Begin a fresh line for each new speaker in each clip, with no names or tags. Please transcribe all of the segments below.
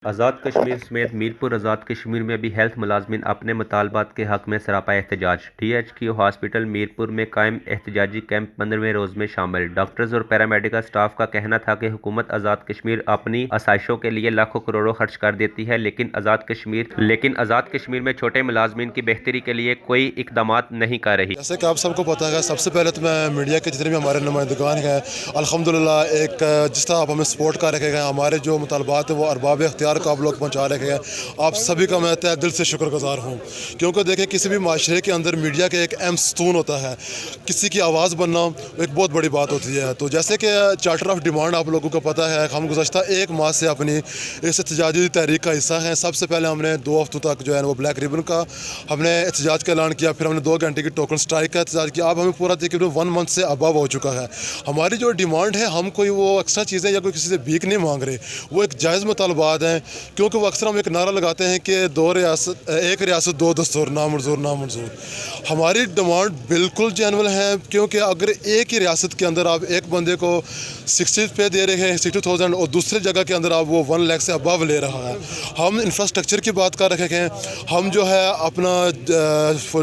آزاد کشمیر سمیت میرپور آزاد کشمیر میں بھی ہیلتھ ملازمین اپنے مطالبات کے حق میں سراپا احتجاج۔ T H Q hospital Mirpur میں قائم احتجاجی کیمپ 15ویں روز میں شامل۔ ڈاکٹرز اور پیرامیڈیکل سٹاف کا کہنا تھا کہ حکومت آزاد کشمیر اپنی آسائشوں کے لیے لاکھوں کروڑوں خرچ کر دیتی ہے، لیکن آزاد کشمیر میں چھوٹے ملازمین کی بہتری کے لیے کوئی اقدامات نہیں کر رہی۔
جیسے کہ آپ سب کو پتہ ہے، سب سے پہلے تو میں میڈیا کے جتنے بھی ہمارے نمائندگان ہیں، الحمدللہ ایک جس طرح آپ ہمیں سپورٹ کر رکھے گئے، ہمارے جو مطالبات ہیں وہ ارباب اختیار کو آپ لوگ پہنچا رکھے ہیں، آپ سبھی کا میں تہ دل سے شکر گزار ہوں۔ کیونکہ دیکھیں، کسی بھی معاشرے کے اندر میڈیا کا ایک اہم ستون ہوتا ہے، کسی کی آواز بننا ایک بہت بڑی بات ہوتی ہے۔ تو جیسے کہ چارٹر آف ڈیمانڈ آپ لوگوں کو پتہ ہے، ہم گزشتہ ایک ماہ سے اپنی اس احتجاجی تحریک کا حصہ ہیں۔ سب سے پہلے ہم نے 2 ہفتوں تک جو ہے وہ بلیک ریبن کا ہم نے احتجاج کا اعلان کیا، پھر ہم نے 2 گھنٹے کی ٹوکن اسٹرائک کا احتجاج کیا۔ اب ہمیں پورا تقریباً 1 منتھ سے ابو ہو چکا ہے۔ ہماری جو ڈیمانڈ ہے، ہم کوئی وہ ایکسٹرا چیزیں یا کوئی کسی سے بھیک نہیں مانگ رہے، وہ ایک جائز مطالبات ہیں۔ کیونکہ وہ اکثر ہم ایک نعرہ لگاتے ہیں کہ ایک ریاست 2 دستور، نامنظور نامنظور۔ ہماری ڈیمانڈ بالکل جینول ہے، کیونکہ اگر ایک ہی ریاست کے اندر آپ ایک بندے کو 60 پہ دے رہے ہیں 60,000 اور دوسری جگہ کے اندر آپ وہ 1 لاکھ سے ابو لے رہا ہے۔ ہم انفراسٹرکچر کی بات کر رکھے ہیں، ہم جو ہے اپنا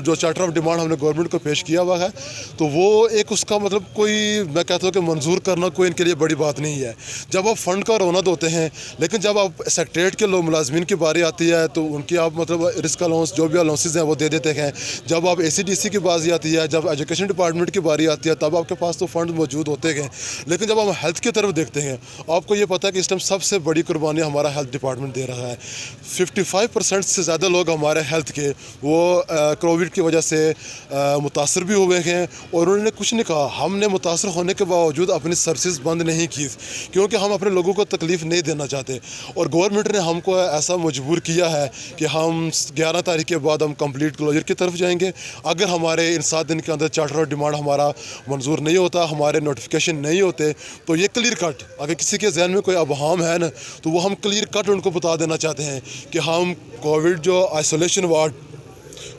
جو چارٹر آف ڈیمانڈ ہم نے گورنمنٹ کو پیش کیا ہوا ہے، تو وہ ایک اس کا مطلب کوئی میں کہتا ہوں کہ منظور کرنا کوئی ان کے لیے بڑی بات نہیں ہے۔ جب آپ فنڈ کا رونت ہوتے ہیں، لیکن جب آپ سیکٹریٹ کے لوگ ملازمین کی باری آتی ہے تو ان کی آپ مطلب رسک الاؤنس جو بھی الاؤنسز ہیں وہ دے دیتے ہیں۔ جب آپ ACDC کی باری آتی ہے، جب ایجوکیشن ڈپارٹمنٹ کی باری آتی ہے، تب آپ کے پاس تو فنڈ موجود ہوتے ہیں۔ لیکن جب ہم ہیلتھ کی طرف دیکھتے ہیں، آپ کو یہ پتہ ہے کہ اس ٹائم سب سے بڑی قربانی ہمارا ہیلتھ ڈپارٹمنٹ دے رہا ہے۔ 55% سے زیادہ لوگ ہمارے ہیلتھ کے وہ کووڈ کی وجہ سے متاثر بھی ہوئے ہیں، اور انہوں نے کچھ نہیں کہا۔ ہم نے متاثر ہونے کے باوجود اپنی سروسز بند نہیں کی، کیونکہ ہم اپنے لوگوں کو تکلیف نہیں دینا چاہتے، اور گورنمنٹ نے ہم کو ایسا مجبور کیا ہے کہ ہم 11 تاریخ کے بعد ہم کمپلیٹ کلوجر کی طرف جائیں گے۔ اگر ہمارے ان 7 دن کے اندر چارٹر آف ڈیمانڈ ہمارا منظور نہیں ہوتا، ہمارے نوٹیفیکیشن نہیں ہوتے، تو یہ کلیئر کٹ، اگر کسی کے ذہن میں کوئی ابہام ہے نا، تو وہ ہم کلیئر کٹ ان کو بتا دینا چاہتے ہیں کہ ہم کووڈ جو آئسولیشن وارڈ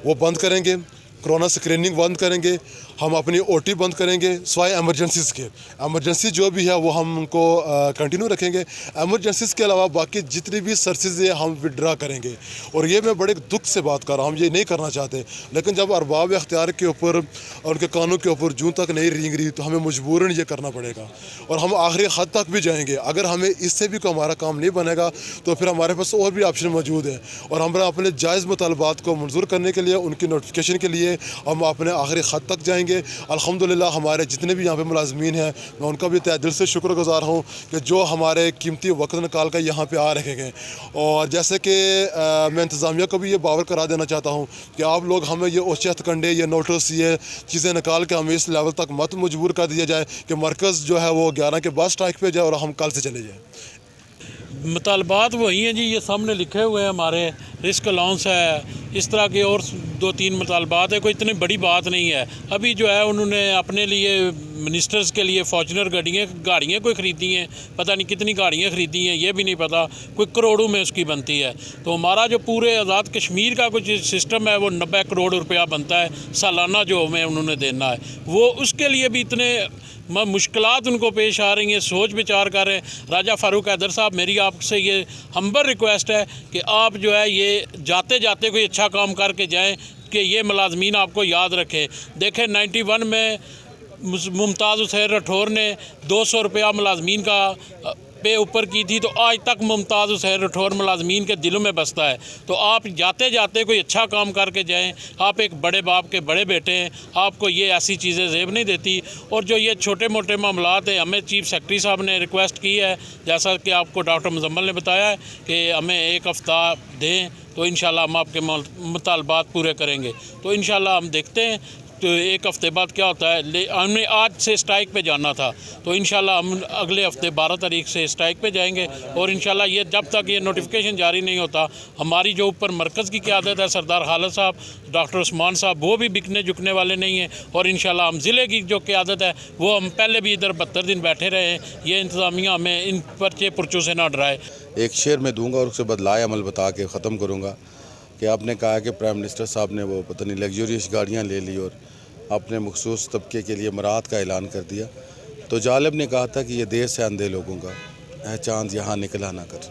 وہ بند کریں گے، کرونا اسکریننگ بند کریں گے، ہم اپنی OT بند کریں گے، سوائے ایمرجنسیز کے۔ ایمرجنسی جو بھی ہے وہ ہم ان کو کنٹینیو رکھیں گے۔ ایمرجنسیز کے علاوہ باقی جتنی بھی سروسز ہیں ہم وڈرا کریں گے۔ اور یہ میں بڑے دکھ سے بات کر رہا ہوں، ہم یہ نہیں کرنا چاہتے، لیکن جب ارباب اختیار کے اوپر اور ان کے قانون کے اوپر جون تک نہیں رینگ رہی، تو ہمیں مجبوراً یہ کرنا پڑے گا، اور ہم آخری حد تک بھی جائیں گے۔ اگر ہمیں اس سے بھی کوئی ہمارا کام نہیں بنے گا، تو پھر ہمارے پاس اور بھی آپشن موجود ہے، اور ہم اپنے جائز مطالبات کو منظور کرنے کے لیے، ان کی نوٹیفیکیشن کے لیے ہم اپنے آخری خط تک جائیں گے۔ الحمدللہ ہمارے جتنے بھی یہاں پہ ملازمین ہیں، میں ان کا بھی تہ دل سے شکر گزار ہوں کہ جو ہمارے قیمتی وقت نکال کر یہاں پہ آ رکھے گئے۔ اور جیسے کہ میں انتظامیہ کو بھی یہ باور کرا دینا چاہتا ہوں کہ آپ لوگ ہمیں یہ اوچے ہتھ کنڈے، یہ نوٹس، یہ چیزیں نکال کے ہمیں اس لیول تک مت مجبور کر دیا جائے کہ مرکز جو ہے وہ 11 کے بعد اسٹرائک پہ جائے اور ہم کل سے چلے جائیں۔
مطالبات وہی ہیں جی، یہ سامنے لکھے ہوئے ہیں، ہمارے رسک الاؤنس ہے، اس طرح کے اور 2-3 مطالبات ہیں، کوئی اتنی بڑی بات نہیں ہے۔ ابھی جو ہے انہوں نے اپنے لیے منسٹرز کے لیے فارچونر گاڑیاں کوئی خریدی ہیں، پتہ نہیں کتنی گاڑیاں خریدی ہیں، یہ بھی نہیں پتہ، کوئی کروڑوں میں اس کی بنتی ہے۔ تو ہمارا جو پورے آزاد کشمیر کا کچھ سسٹم ہے وہ 90 کروڑ روپیہ بنتا ہے سالانہ، جو ہمیں انہوں نے دینا ہے، وہ اس کے لیے بھی اتنے مشکلات ان کو پیش آ رہی ہیں، سوچ بچار کر رہے ہیں۔ راجہ فاروق حیدر صاحب، میری آپ سے یہ ہمبل ریکویسٹ ہے کہ آپ جو ہے یہ جاتے جاتے کوئی اچھا کام کر کے جائیں، کہ یہ ملازمین آپ کو یاد رکھے۔ دیکھیں 91 میں ممتاز حسین راٹھور نے 200 روپیہ ملازمین کا پہ اوپر کی تھی، تو آج تک ممتاز حسین راٹھور ملازمین کے دلوں میں بستا ہے۔ تو آپ جاتے جاتے کوئی اچھا کام کر کے جائیں، آپ ایک بڑے باپ کے بڑے بیٹے ہیں، آپ کو یہ ایسی چیزیں زیب نہیں دیتی۔ اور جو یہ چھوٹے موٹے معاملات ہیں، ہمیں چیف سیکرٹری صاحب نے ریکویسٹ کی ہے، جیسا کہ آپ کو ڈاکٹر مزمل نے بتایا ہے کہ ہمیں 1 ہفتہ دیں، تو انشاءاللہ ہم آپ کے مطالبات پورے کریں گے۔ تو انشاءاللہ ہم دیکھتے ہیں تو 1 ہفتے بعد کیا ہوتا ہے۔ ہم نے آج سے اسٹرائک پہ جانا تھا، تو انشاءاللہ ہم اگلے ہفتے 12 تاریخ سے اسٹرائک پہ جائیں گے، اور انشاءاللہ یہ جب تک یہ نوٹیفیکیشن جاری نہیں ہوتا، ہماری جو اوپر مرکز کی قیادت ہے، سردار خالد صاحب، ڈاکٹر عثمان صاحب، وہ بھی بکنے جھکنے والے نہیں ہیں، اور انشاءاللہ ہم ضلع کی جو قیادت ہے وہ ہم پہلے بھی ادھر 72 دن بیٹھے رہے ہیں۔ یہ انتظامیہ ہمیں ان پرچے پرچوں سے نہ ڈرائے۔
ایک شعر میں دوں گا اور اس سے بدلائے عمل بتا کے ختم کروں گا کہ آپ نے کہا کہ پرائم منسٹر صاحب نے وہ پتہ نہیں لگژریس گاڑیاں لے لی اور اپنے مخصوص طبقے کے لیے مراعات کا اعلان کر دیا۔ تو جالب نے کہا تھا کہ یہ دیس ہے اندھے لوگوں کا، اے چاند یہاں نکلا نہ کر۔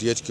DHQ